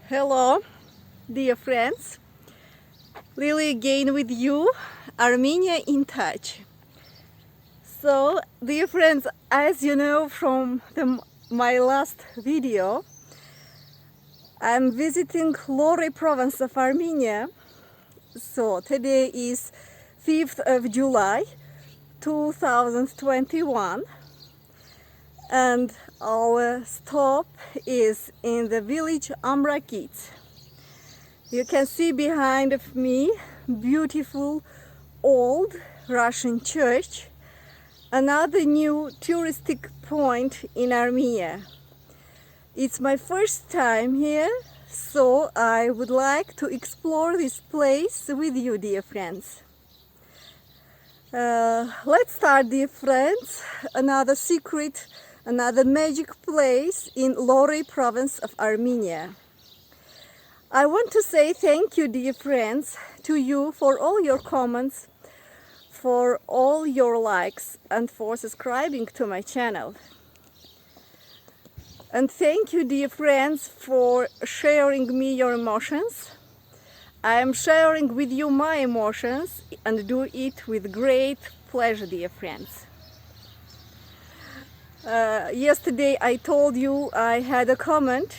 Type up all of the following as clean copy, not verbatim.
Hello, dear friends. Lily again with you, Armenia in touch. So, dear friends, as you know from my last video, I'm visiting Lori province of Armenia. So, today is 5th of July 2021 and our stop is in the village Amrakits. You can see behind of me beautiful old Russian church, another new touristic point in Armenia. It's my first time here, so I would like to explore this place with you, dear friends. Let's start, dear friends, another secret, another magic place in Lori province of Armenia. I want to say thank you, dear friends, to you for all your comments, for all your likes and for subscribing to my channel. And thank you, dear friends, for sharing me your emotions. I am sharing with you my emotions and do it with great pleasure, dear friends. Yesterday I told you I had a comment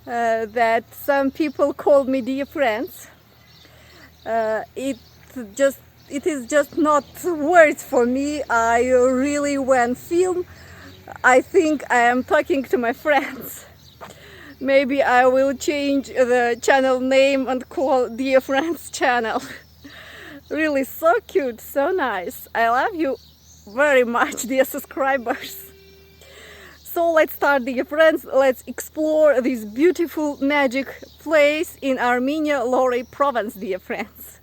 that some people called me dear friends. It is just not words for me. I really, when film, I think I am talking to my friends. Maybe I will change the channel name and call Dear Friends channel. Really so cute, so nice. I love you very much, dear subscribers. So let's start, dear friends. Let's explore this beautiful magic place in Armenia, Lori province, dear friends.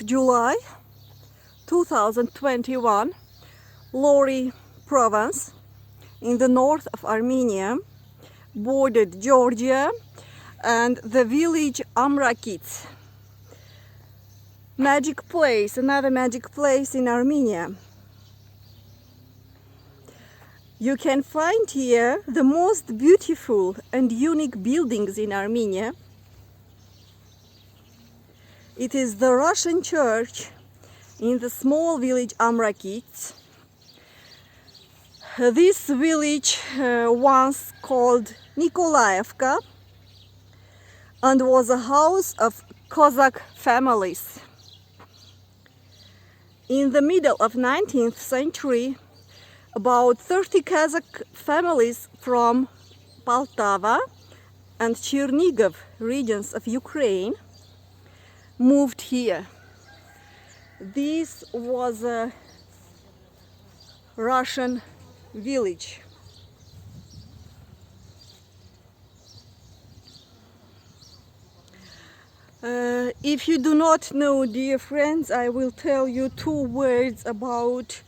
July 5th, 2021, Lori province in the north of Armenia, bordered Georgia and the village Amrakits. Magic place, another magic place in Armenia. You can find here the most beautiful and unique buildings in Armenia. It is the Russian church in the small village Amrakits. This village once called Nikolaevka and was a house of Cossack families. In the middle of 19th century, about 30 Kazakh families from Poltava and Chernigov regions of Ukraine moved here. This was a Russian village. If you do not know, dear friends, I will tell you two words about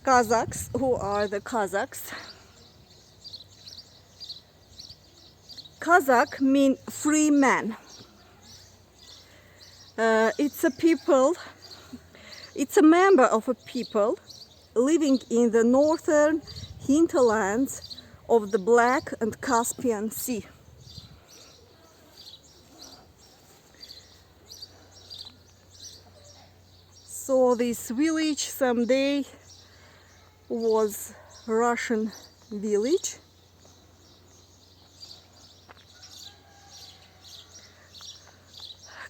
Kazakhs. Who are the Kazakhs? Kazakh means free man. It's a people, it's a member of a people living in the northern hinterlands of the Black and Caspian Sea. So this village someday was Russian village.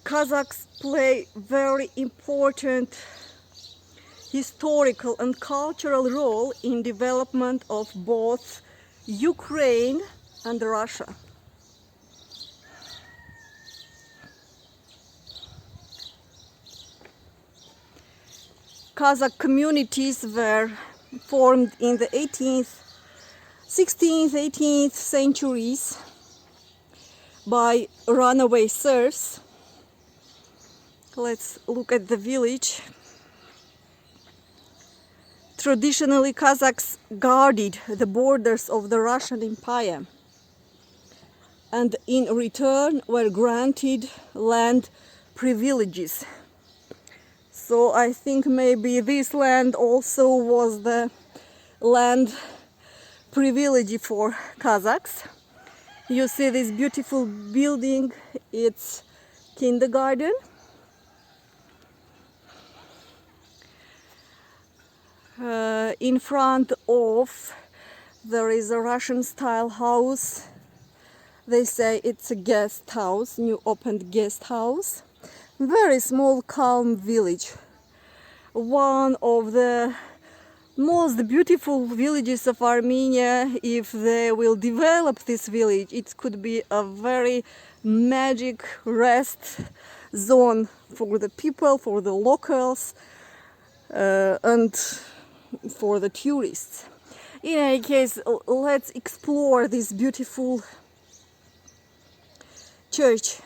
Kazakhs play very important historical and cultural role in development of both Ukraine and Russia. Kazakh communities were formed in the 16th, 18th centuries by runaway serfs. Let's look at the village. Traditionally, Kazakhs guarded the borders of the Russian Empire and in return were granted land privileges. So I think maybe this land also was the land privilege for Kazakhs. You see this beautiful building, it's kindergarten. In front of there is a Russian style house. They say it's a guest house, new opened guest house. Very small, calm village. One of the most beautiful villages of Armenia. If they will develop this village, it could be a very magic rest zone for the people, for the locals, and for the tourists. In any case, let's explore this beautiful church.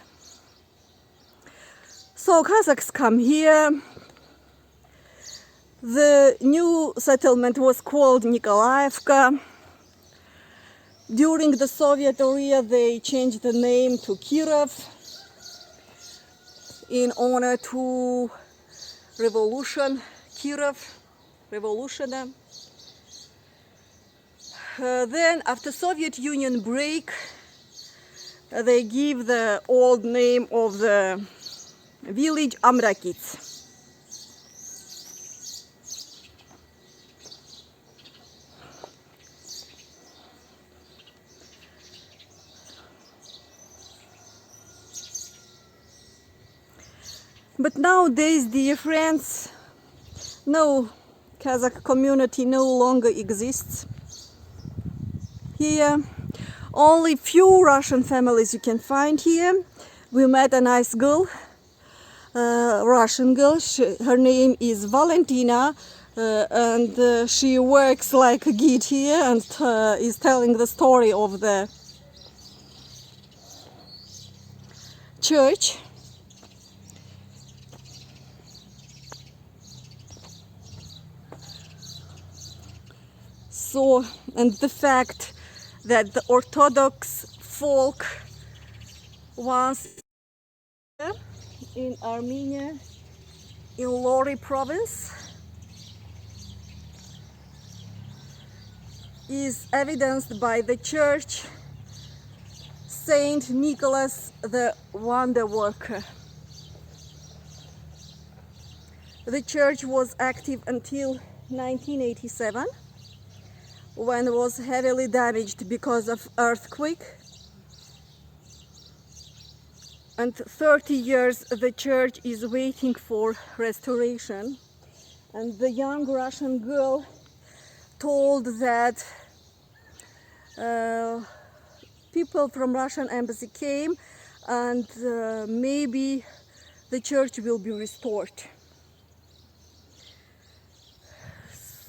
So Kazakhs come here. The new settlement was called Nikolaevka. During the Soviet era, they changed the name to Kirov in honor to revolution, Kirov, revolution. Then, after Soviet Union break, they give the old name of the village Amrakits. But nowadays, dear friends, no Kazakh community no longer exists here. Only few Russian families you can find here. We met a nice girl, Russian girl. Her name is Valentina, and she works like a guide here and is telling the story of the church. So, and the fact that the Orthodox folk once in Armenia, in Lori province, is evidenced by the church Saint Nicolas the Wonder Worker. The church was active until 1987, when it was heavily damaged because of earthquake. And 30 years the church is waiting for restoration. And the young Russian girl told that people from Russian embassy came and maybe the church will be restored.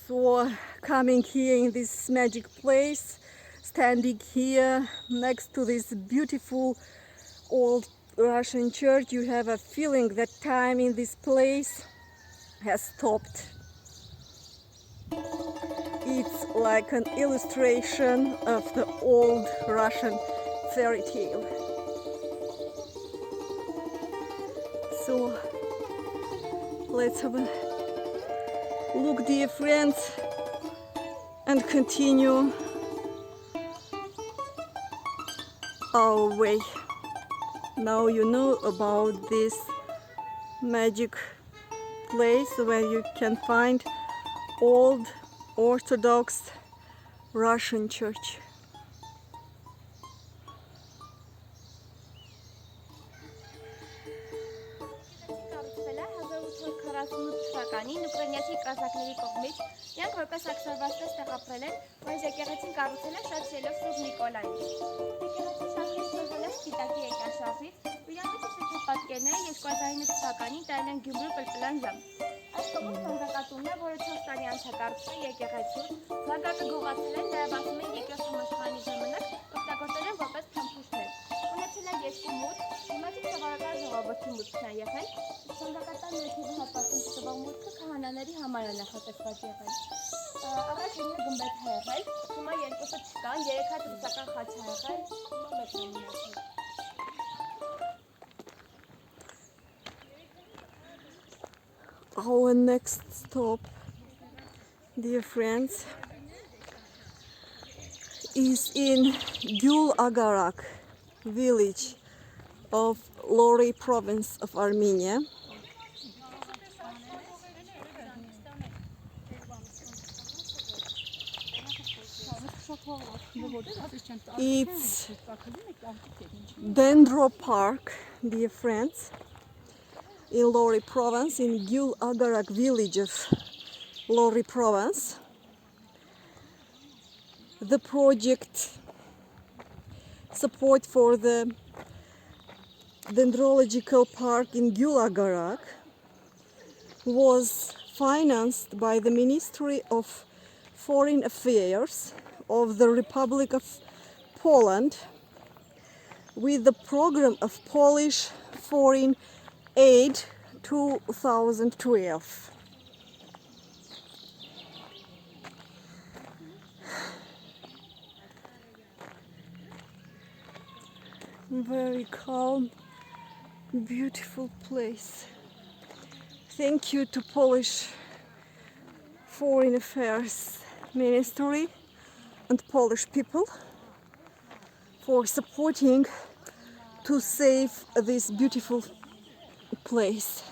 So coming here in this magic place, standing here next to this beautiful old Russian church, you have a feeling that time in this place has stopped. It's like an illustration of the old Russian fairy tale. So let's have a look, dear friends, and continue our way. Now you know about this magic place where you can find old Orthodox Russian church. Ուկրաինացի կազակների կողմից նրանք որպես ակսորվածպես տեղափոխել են, որ եկեղեցին կառուցել է շատ շելով Սուրբ Նիկոլային։ Եկեղեցին շարքեցվել է Սպիտակի եկեղեցից, իրավունքի շրջի պատկերները 2009 թվականին տվել են Գյումրու Պլպլան ժամ։ Այս կողմում զանգակատունն է, որը 4 տարի անց է կառուցվել եկեղեցու, զանգակը գողացել են, նաև ասում են երկրորդ համաշխարհային ժամանակ օգտագործել են որպես փամփուշտներ։ Ունեցել է 2 մուտք, դիմացի սովորական ժողովրդի մուտքն է եղել, զանգակատան ներքևի հատվածում գտնվող մուտքը քահանաների համար է նախատեսված եղել։ Առաջ 9 գմբեթ է եղել, հիմա 2-ը չկան, 3 հատ ռուսական խաչ է եղել, հիմա մեկն է մնացել։ Our next stop, dear friends, is in Gül Agarak village of Lori province of Armenia. It's Dendropark, dear friends, in Lori province, in Gül Agarak village of Lori province. The project support for the dendrological park in Gül Agarak was financed by the Ministry of Foreign Affairs of the Republic of Poland with the program of Polish Foreign Aid 2012. Very calm, beautiful place. Thank you to Polish Foreign Affairs Ministry and Polish people for supporting to save this beautiful place.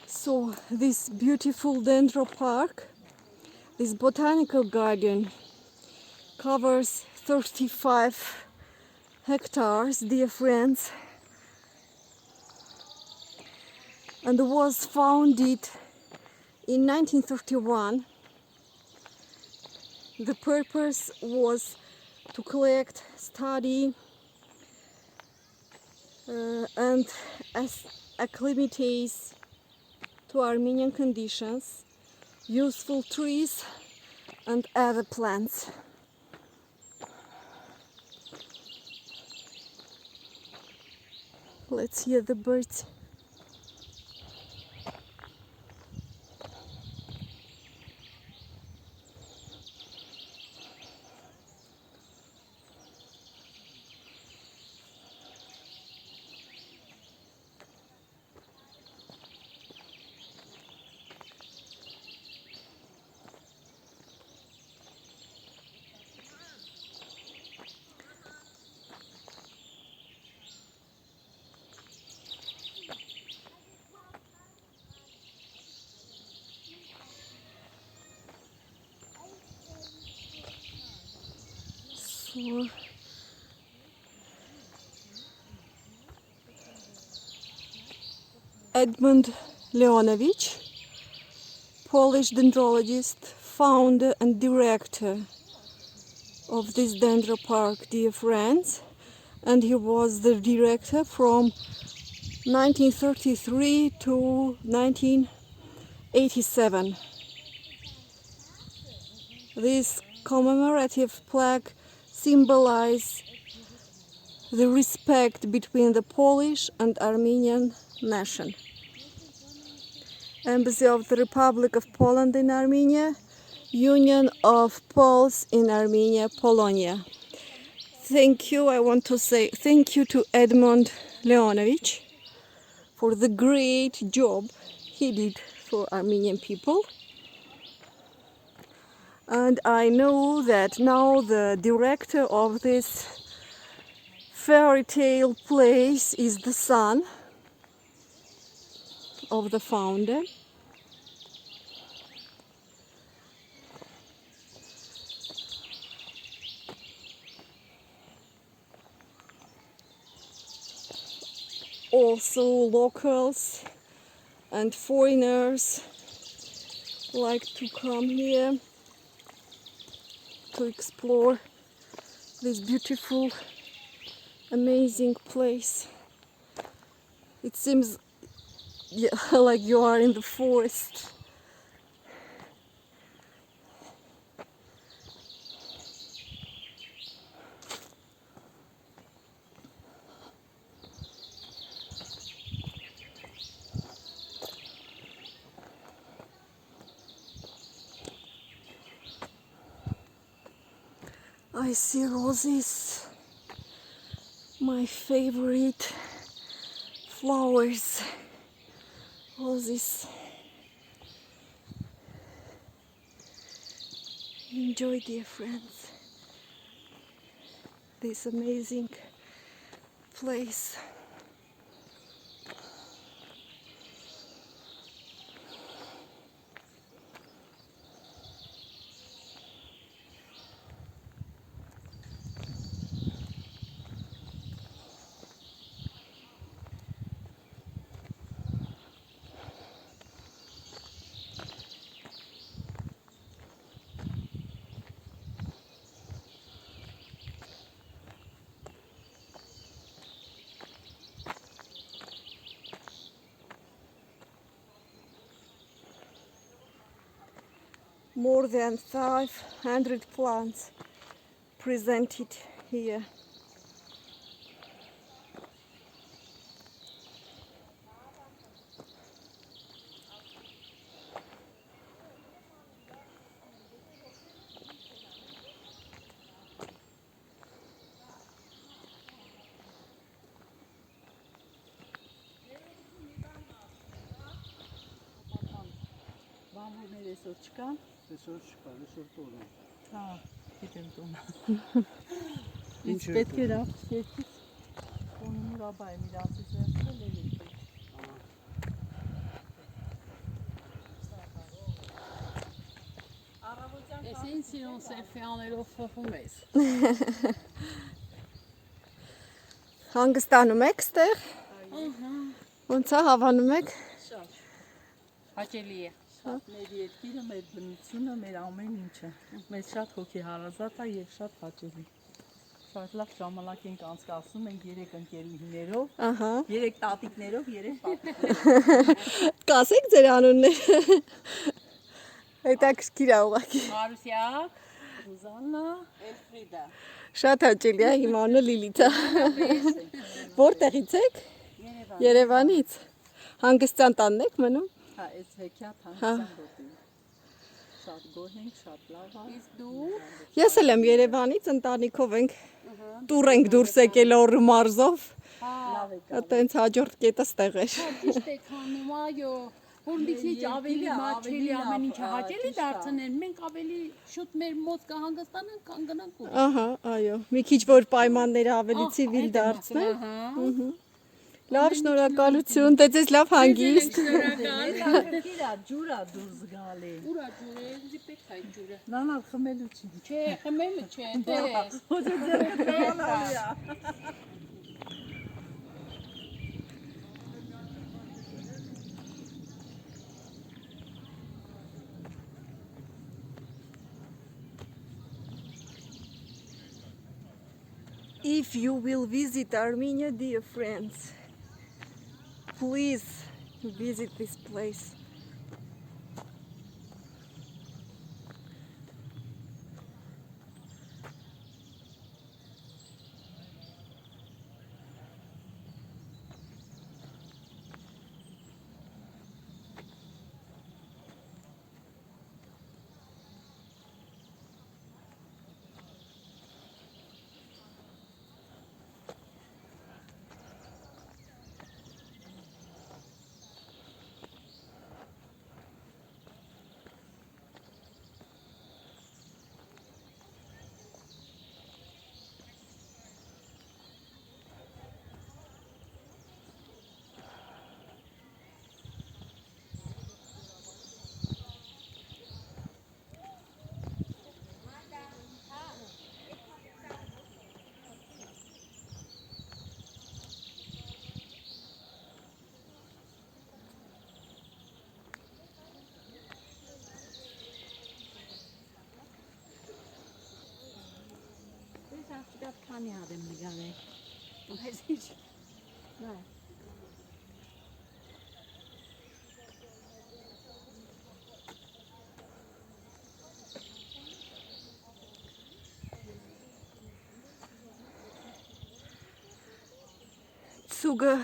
So this beautiful Dendropark, this botanical garden, covers 35 hectares, dear friends, and was founded in 1931. The purpose was to collect, study, and acclimatize to Armenian conditions useful trees and other plants. Let's hear the birds. So Edmund Leonovich, Polish dendrologist, founder and director of this Dendropark, dear friends, and he was the director from 1933 to 1987. This commemorative plaque symbolizes the respect between the Polish and Armenian nation. Embassy of the Republic of Poland in Armenia, Union of Poles in Armenia, Polonia. Thank you. I want to say thank you to Edmund Leonovich for the great job he did for Armenian people. And I know that now the director of this fairy tale place is the son of the founder. Also locals and foreigners like to come here to explore this beautiful, amazing place. It seems like you are in the forest. I see roses, my favorite flowers, roses. Enjoy, dear friends, this amazing place. More than 500 plants presented here. Ինչ պետք է դարձից ունի ռաբայ միլացից էլի։ Ես ինձ սիրուն սելֆի աներով փոխում ես։ Հանգստանում եք ստեղ։ Ոնց է հավանում եք։ Շատ հաճելի է։ Շատ մեր երկիրը, մեր բնությունը, մեր ամեն ինչը։ Մեզ շատ հոգի հարազատ է եւ շատ հաճելի։ Շատ լավ ժամանակ ենք անցկացնում ենք 3 ընկերուհիներով, 3 տատիկներով, 3 պապիկներով։ Կասեք ձեր անունները։ Հետաքրքիր է ուղղակի։ Մարուսյա, Ռուզաննա, Էլֆրիդա։ Շատ հաճելի է, իմ անունը Լիլիթ է։ Որտեղից եք։ Երևանից։ Հանգստյան տանն եք մնում։ Հա, այս հեքիաթ հանգստյան գոտի։ Շատ գոհ ենք, շատ լավ է։ Իսկ դու։ Ես էլ եմ Երևանից, ընտանիքով ենք տուր ենք դուրս եկել Օռու մարզով։ Լավ եք։ Այտենց հաջորդ կետը ստեղ էր։ Ճիշտ եք անում, այո։ Որ մի քիչ ավելի մաչելի ամեն ինչը հաճելի դարձնեն, մենք ավելի շուտ մեր մոտ կհանգստանանք, կան գնանք ուր։ Ահա, այո, մի քիչ որ պայմանները ավելի ցիվիլ դարձնեն։ Լավ, շնորհակալություն, դե ձեզ լավ հանգիստ։ Գիտա, ջուրա դուրս գալի։ Ուրա ջուրը, ուզի պետք է ջուրը։ Նանա խմելու չի։ Չէ, խմելը չէ, տես։ Ո՞ւր ձեռքը դրանալի է։ If you will visit Armenia, dear friends, please visit this place. Քանի հատ եմ լիգանել։ Այս ինչ։ Նայ։ Tsuga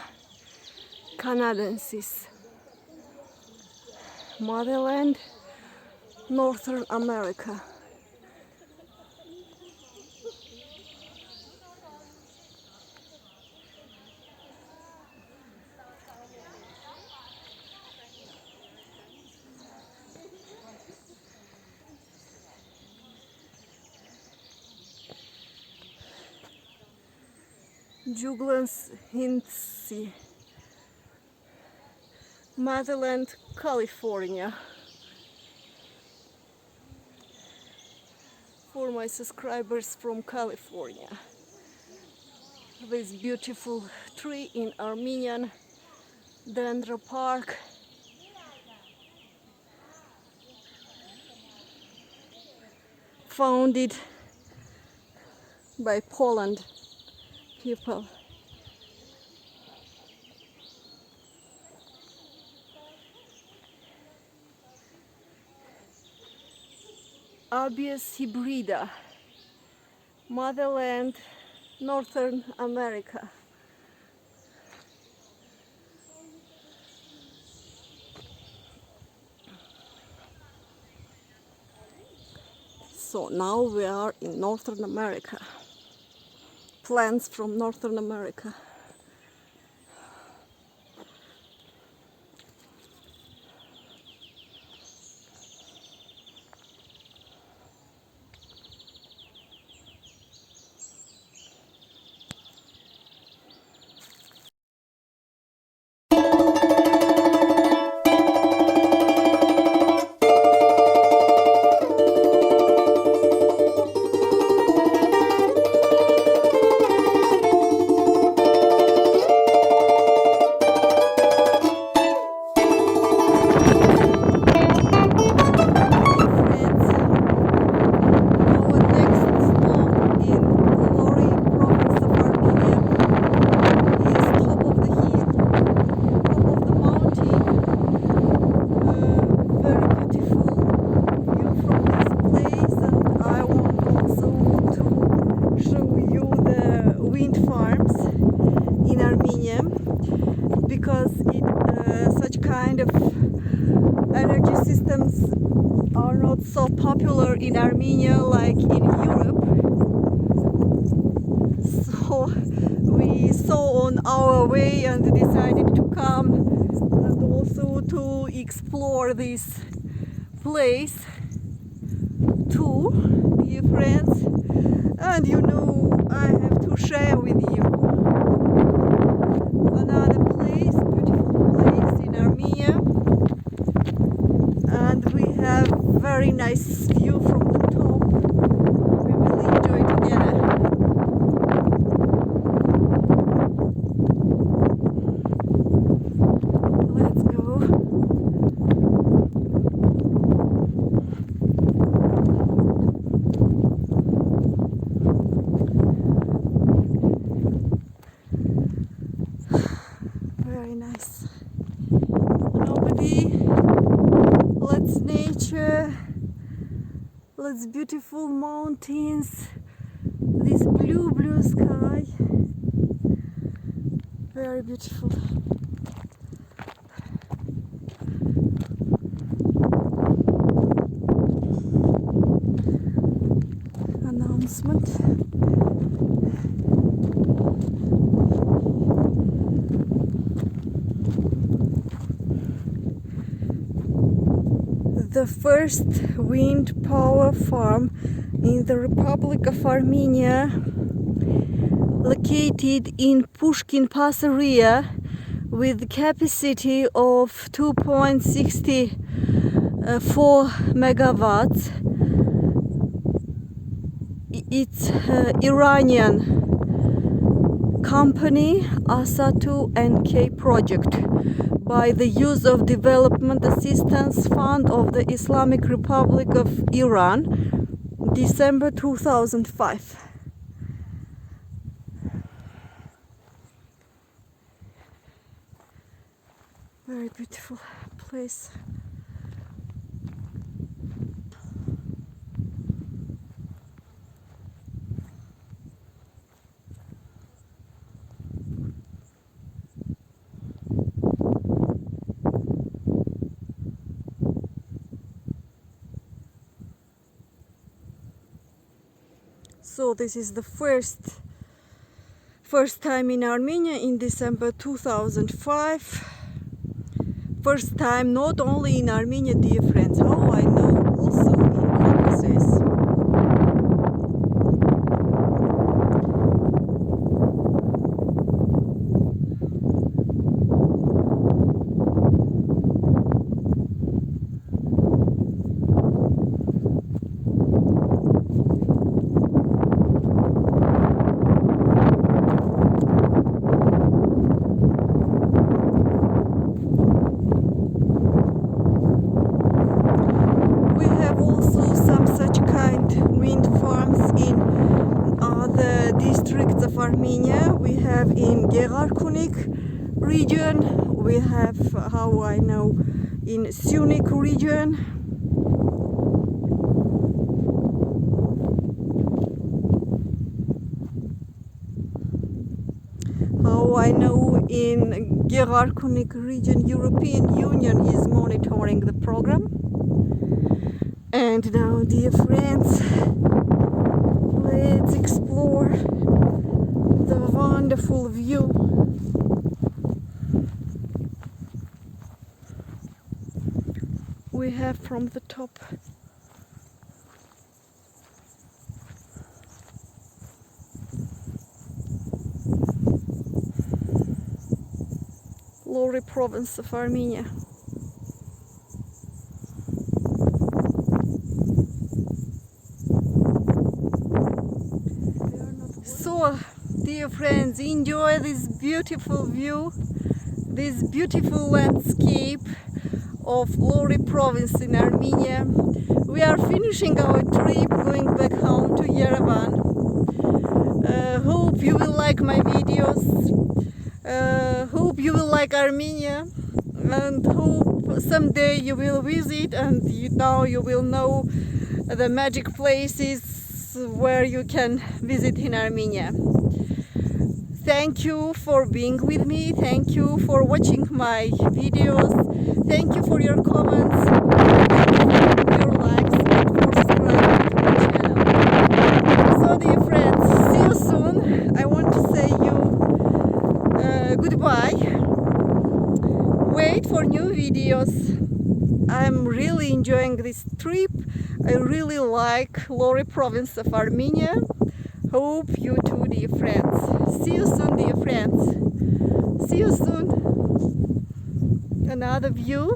canadensis, motherland, Northern America. Juglans Hintsi, Motherland, California. For my subscribers from California. This beautiful tree in Armenian Dendropark. Founded by Poland people. Abies hybrida, Motherland, Northern America. So now we are in Northern America. Plants from Northern America. Because such kind of energy systems are not so popular in Armenia like in Europe. So we saw on our way and decided to come and also to explore this place too, dear friends. And you know, I have to share with you another place, beautiful place in Armenia, and we have very nice view from the top. We will enjoy together. Let's go. Very nice. Nobody. Let's nature. Let's beautiful mountains. This blue sky. Very beautiful. Announcement. The first wind power farm in the Republic of Armenia, located in Pushkin Pass area, with capacity of 2.64 megawatts. It's Iranian company Asatu NK project by the use of Development Assistance Fund of the Islamic Republic of Iran, December 2005. Very beautiful place. So this is the first time in Armenia in December 2005. First time not only in Armenia, dear friends, how I know, also in Caucasus. districts of Armenia. We have in Gegarkunik region, we have, how I know, in Sunik region. How I know in Gegarkunik region, European Union is monitoring the program. And now, dear friends, let's explore the wonderful view. We have from the top. Lori province of Armenia. So, dear friends, enjoy this beautiful view, this beautiful landscape of Lori province in Armenia. We are finishing our trip, going back home to Yerevan. Hope you will like my videos. Hope you will like Armenia, and hope someday you will visit and now you will know the magic places where you can visit in Armenia. Thank you for being with me. Thank you for watching my videos. Thank you for your comments. Thank you for your likes and for subscribing to my channel. So, dear friends, see you soon. I want to say you goodbye. Wait for new videos. I'm really enjoying this trip. I really like Lori province of Armenia. Hope you too, dear friends. See you soon, dear friends. See you soon. Another view.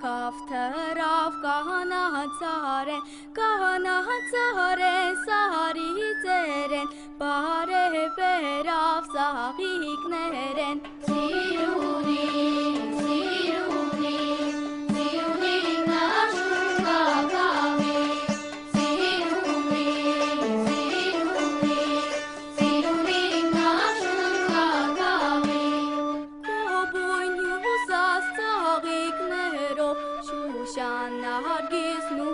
Kafteraf kahanazaren, kahanazaren sariteren, bare beraf sahikneren. Siruni, siruni, siruni nashunga kami. Siruni, siruni, siruni nashunga kami. Kobun yusas sahiknero, shushan nargis nu.